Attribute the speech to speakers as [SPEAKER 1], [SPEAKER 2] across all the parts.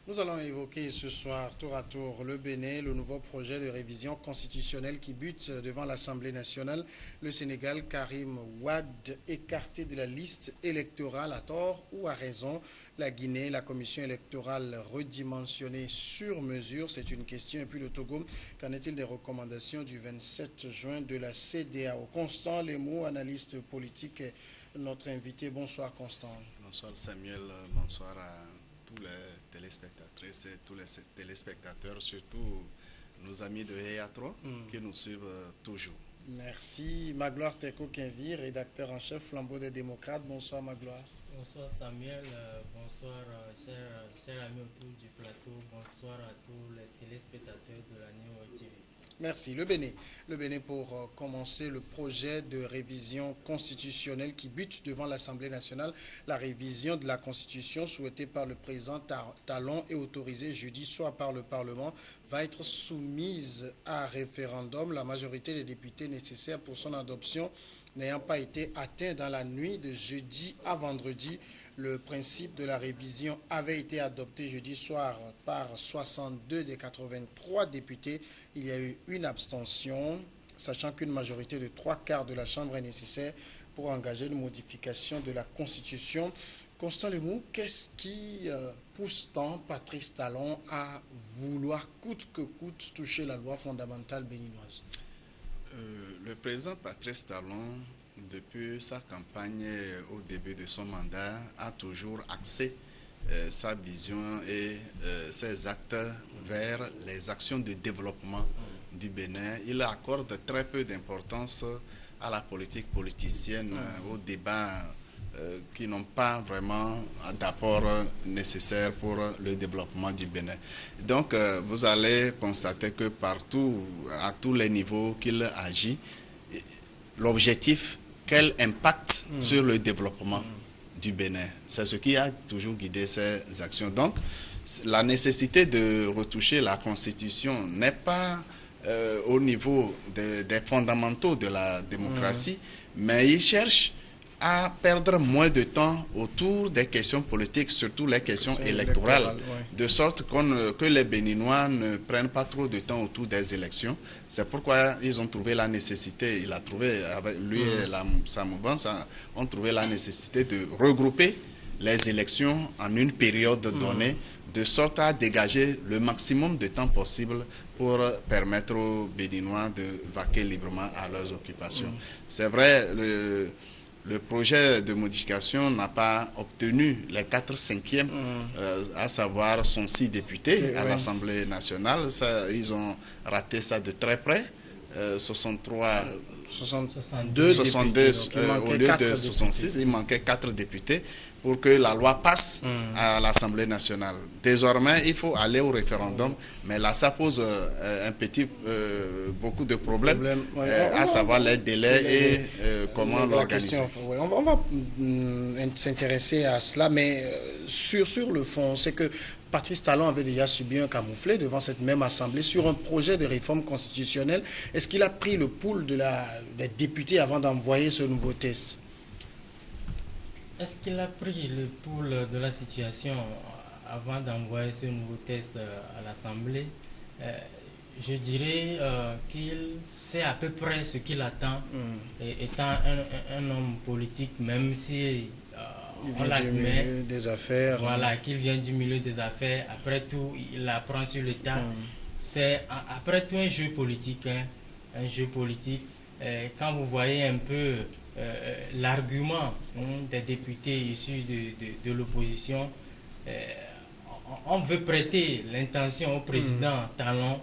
[SPEAKER 1] Nous allons évoquer ce soir, tour à tour, le Bénin, le nouveau projet de révision constitutionnelle qui bute devant l'Assemblée nationale. Le Sénégal, Karim Wade, écarté de la liste électorale à tort ou à raison. La Guinée, la commission électorale redimensionnée sur mesure, c'est une question. Et puis le Togo, qu'en est-il des recommandations du 27 juin de la CEDEAO? Constant Lemou, analyste politique, est notre invité. Bonsoir Constant.
[SPEAKER 2] Bonsoir Samuel, bonsoir à tous les téléspectatrices et tous les téléspectateurs, surtout nos amis de EA3 qui nous suivent toujours.
[SPEAKER 1] Merci. Magloire Teko-Kenvi, rédacteur en chef Flambeau des démocrates. Bonsoir Magloire.
[SPEAKER 3] Bonsoir Samuel, bonsoir chers amis autour du plateau, bonsoir à tous les téléspectateurs de la Néo TV.
[SPEAKER 1] Merci. Le Bénin pour commencer le projet de révision constitutionnelle qui bute devant l'Assemblée nationale. La révision de la Constitution souhaitée par le président Talon et autorisée jeudi soir par le Parlement va être soumise à référendum. La majorité des députés nécessaires pour son adoption n'ayant pas été atteint dans la nuit de jeudi à vendredi. Le principe de la révision avait été adopté jeudi soir par 62 des 83 députés. Il y a eu une abstention, sachant qu'une majorité de 3/4 de la Chambre est nécessaire pour engager une modification de la Constitution. Constant Lemou, qu'est-ce qui pousse tant Patrice Talon à vouloir coûte que coûte toucher la loi fondamentale béninoise?
[SPEAKER 2] Le président Patrice Talon, depuis sa campagne au début de son mandat, a toujours axé sa vision et ses actes vers les actions de développement du Bénin. Il accorde très peu d'importance à la politique politicienne, aux débats qui n'ont pas vraiment d'apport nécessaire pour le développement du Bénin. Donc, vous allez constater que partout, à tous les niveaux qu'il agit, l'objectif, quel impact sur le développement du Bénin. C'est ce qui a toujours guidé ses actions. Donc, la nécessité de retoucher la Constitution n'est pas au niveau des fondamentaux de la démocratie, mais il cherche à perdre moins de temps autour des questions politiques, surtout les questions électorales, de sorte que les Béninois ne prennent pas trop de temps autour des élections. C'est pourquoi ils ont trouvé la nécessité, il a trouvé, avec lui et sa mouvance, ont trouvé la nécessité de regrouper les élections en une période donnée, de sorte à dégager le maximum de temps possible pour permettre aux Béninois de vaquer librement à leurs occupations. C'est vrai, le projet de modification n'a pas obtenu les 4/5, à savoir son 6 députés à l'Assemblée nationale. Ça, ils ont raté ça de très près. 62 au lieu de 66. Il manquait 4 députés pour que la loi passe à l'Assemblée nationale. Désormais, il faut aller au référendum, mais là, ça pose beaucoup de problèmes, à savoir les délais et comment l'organiser.
[SPEAKER 1] On va s'intéresser à cela, mais sur le fond, c'est que Patrice Talon avait déjà subi un camouflet devant cette même Assemblée sur un projet de réforme constitutionnelle. Est-ce qu'il a pris le pouls des députés avant d'envoyer ce nouveau test?
[SPEAKER 3] Est-ce qu'il a pris le pouls de la situation avant d'envoyer ce nouveau test à l'Assemblée? Je dirais qu'il sait à peu près ce qu'il attend, étant un homme politique, même si
[SPEAKER 1] on l'admet, des affaires.
[SPEAKER 3] Voilà, qu'il vient du milieu des affaires. Après tout, il apprend sur l'État. C'est après tout un jeu politique. Un jeu politique. Quand vous voyez un peu l'argument des députés issus de l'opposition, on veut prêter l'intention au président Talon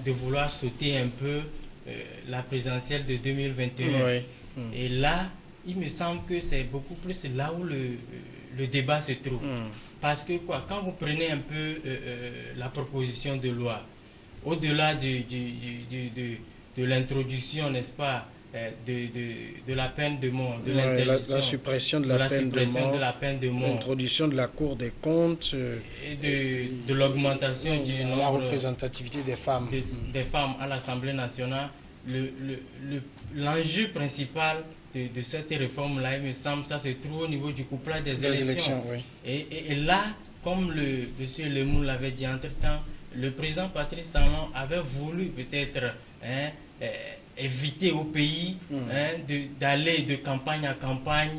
[SPEAKER 3] de vouloir sauter un peu la présidentielle de 2021. Et là, il me semble que c'est beaucoup plus là où le débat se trouve. Parce que quand vous prenez un peu la proposition de loi, au-delà de l'introduction, n'est-ce pas, de la peine de mort,
[SPEAKER 1] la suppression de la peine de mort, l'introduction de la Cour des comptes,
[SPEAKER 3] et de l'augmentation du nombre,
[SPEAKER 1] la représentativité des femmes,
[SPEAKER 3] des femmes à l'Assemblée nationale, l'enjeu principal de cette réforme-là, il me semble, ça se trouve au niveau du couplage des élections.
[SPEAKER 1] Oui.
[SPEAKER 3] Et là, comme le monsieur Lemou l'avait dit entre-temps, le président Patrice Talon avait voulu peut-être éviter au pays d'aller de campagne à campagne.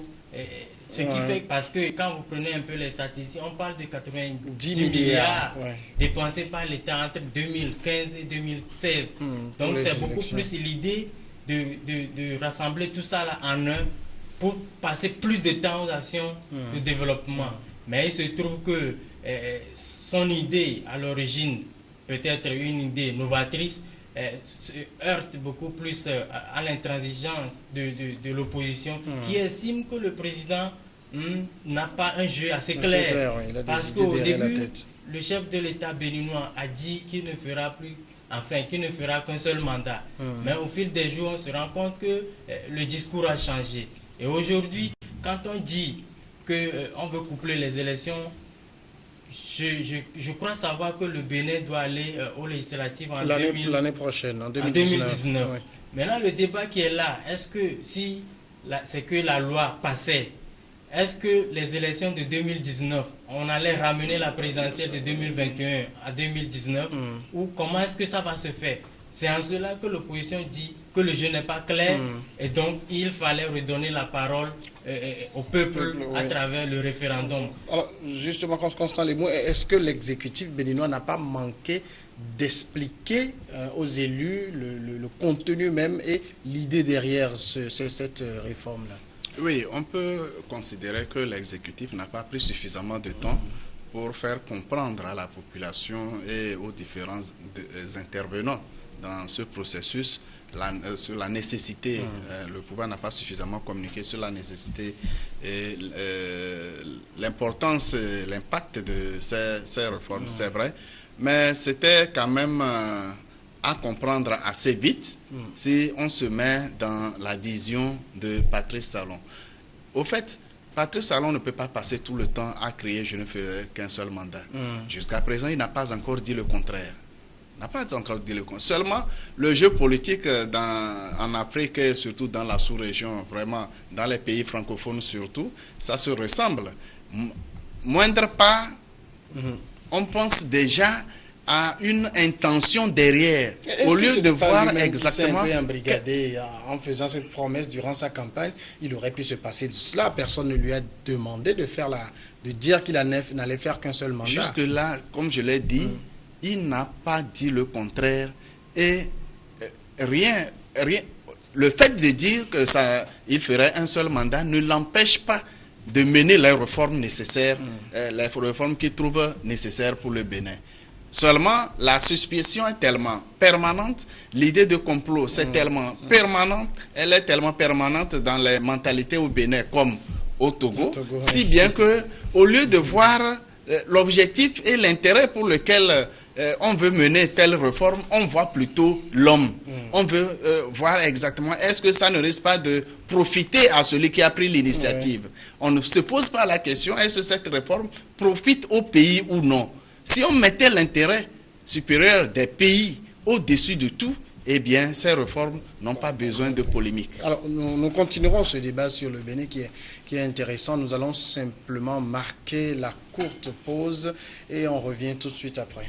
[SPEAKER 3] Ce qui fait, parce que quand vous prenez un peu les statistiques, on parle de 90 milliards dépensés par l'État entre 2015 et 2016. Donc c'est beaucoup plus l'idée de rassembler tout ça là en un pour passer plus de temps aux actions de développement. Mais il se trouve que son idée à l'origine, peut-être une idée novatrice, se heurte beaucoup plus à l'intransigeance de l'opposition qui estime que le président n'a pas un jeu assez clair. Parce qu'au début, le chef de l'État béninois a dit qu'il ne fera plus, qu'il ne fera qu'un seul mandat. Mais au fil des jours, on se rend compte que le discours a changé. Et aujourd'hui, quand on dit qu'on veut coupler les élections, je crois savoir que le Bénin doit aller aux législatives
[SPEAKER 1] l'année prochaine, en 2019.
[SPEAKER 3] Ouais. Maintenant, le débat qui est là, est-ce que si c'est que la loi passait, est-ce que les élections de 2019, on allait ramener la présidentielle de 2021 à 2019 ou comment est-ce que ça va se faire? C'est en cela que l'opposition dit que le jeu n'est pas clair et donc il fallait redonner la parole au peuple à travers le référendum.
[SPEAKER 1] Alors justement, Constant Lemou, est-ce que l'exécutif béninois n'a pas manqué d'expliquer aux élus le contenu même et l'idée derrière cette réforme-là?
[SPEAKER 2] Oui, on peut considérer que l'exécutif n'a pas pris suffisamment de temps pour faire comprendre à la population et aux différents intervenants dans ce processus sur la nécessité, le pouvoir n'a pas suffisamment communiqué sur la nécessité et l'importance, l'impact de ces réformes, c'est vrai, mais c'était quand même à comprendre assez vite si on se met dans la vision de Patrice Talon. Au fait, Patrice Talon ne peut pas passer tout le temps à crier « je ne ferai qu'un seul mandat ». Jusqu'à présent, il n'a pas encore dit le contraire. Seulement, le jeu politique en Afrique et surtout dans la sous-région, vraiment dans les pays francophones surtout, ça se ressemble. Moindre pas, on pense déjà à une intention derrière.
[SPEAKER 1] Au lieu de voir exactement... En faisant cette promesse durant sa campagne, il aurait pu se passer de cela. Personne ne lui a demandé de dire qu'il n'allait faire qu'un seul mandat.
[SPEAKER 2] Jusque-là, comme je l'ai dit, il n'a pas dit le contraire et rien. Le fait de dire qu'il ferait un seul mandat ne l'empêche pas de mener les réformes nécessaires, les réformes qu'il trouve nécessaires pour le Bénin. Seulement, la suspicion est tellement permanente, l'idée de complot c'est tellement permanente, elle est tellement permanente dans les mentalités au Bénin comme au Togo, si bien que au lieu de voir l'objectif et l'intérêt pour lequel on veut mener telle réforme, on voit plutôt l'homme. On veut voir exactement, est-ce que ça ne risque pas de profiter à celui qui a pris l'initiative? On ne se pose pas la question, est-ce que cette réforme profite au pays ou non? Si on mettait l'intérêt supérieur des pays au-dessus de tout, eh bien, ces réformes n'ont pas besoin de polémique.
[SPEAKER 1] Alors, nous continuerons ce débat sur le Bénin qui est intéressant. Nous allons simplement marquer la courte pause et on revient tout de suite après.